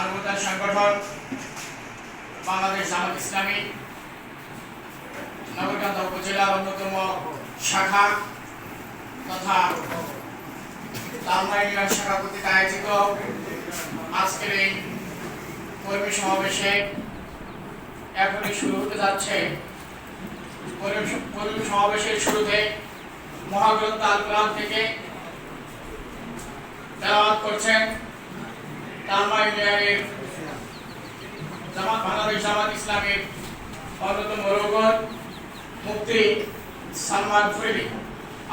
মানবতার সংগঠন বাংলাদেশ জামাত ইসলামী নগরকান্দা উপজেলার অন্যতম শাখা তথা তালমাই ইউনিয়ন শাখা কর্তৃক আয়োজিত আজকের এই কর্মী সমাবেশে এখনই শুরু হতে যাচ্ছে। কর্মী সমাবেশের শুরুতে মহাগ্রন্থ আল কোরআন থেকে তেলাওয়াত করছেন তালমাই ইউনিয়নের বাংলাদেশ জামাত ইসলামীর অন্যতম রোগন মুফতি সালমান ফরিদি।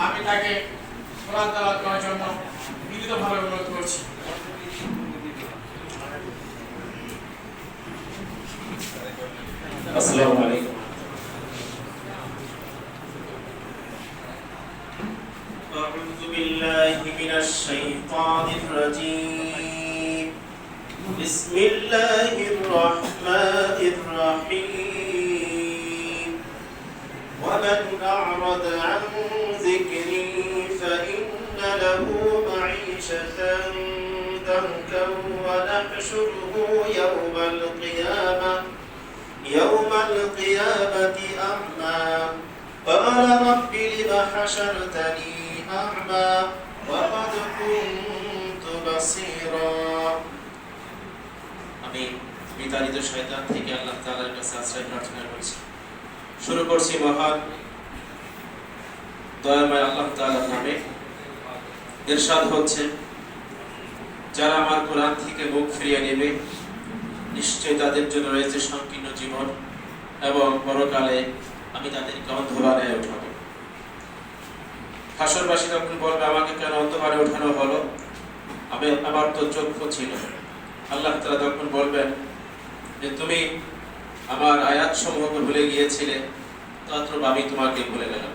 আমি তাকে কোরআন তেলাওয়াত করার জন্য বিনীতভাবে অনুরোধ করছি। আসসালামু আলাইকুম। أعوذ بالله من الشيطان الرجيم. بسم الله الرحمن الرحيم. ومن أعرض عن ذكري فإن له معيشة ضنكا ونحشره يوم القيامة أعمى قال رب لم حشرتني أعمى وقد كنت بصيرا। আমি বিতাড়িত শয়তান থেকে আল্লাহ তাআলার কাছে আশ্রয় প্রার্থনা করছি। শুরু করছি মহান দয়াময় আল্লাহ তাআলার নামে। ইরশাদ হচ্ছে, যারা আমার কোরআন থেকে মুখ ফিরিয়ে নেবে নিশ্চয় তাদের জন্য রয়েছে সংকীর্ণ জীবন এবং পরকালে আমি তাদেরকে অন্ধকারে উঠাবো। হাসরবাসী তখন বলবে, আমাকে কেন অন্ধকারে ওঠানো হলো? আমার তো চক্ষু ছিল। আল্লাহ তাআলা তখন বলবেন যে তুমি আমার আয়াত সমূহকে ভুলে গিয়েছিলে, তত্র আমি তোমাকে ভুলে গেলাম।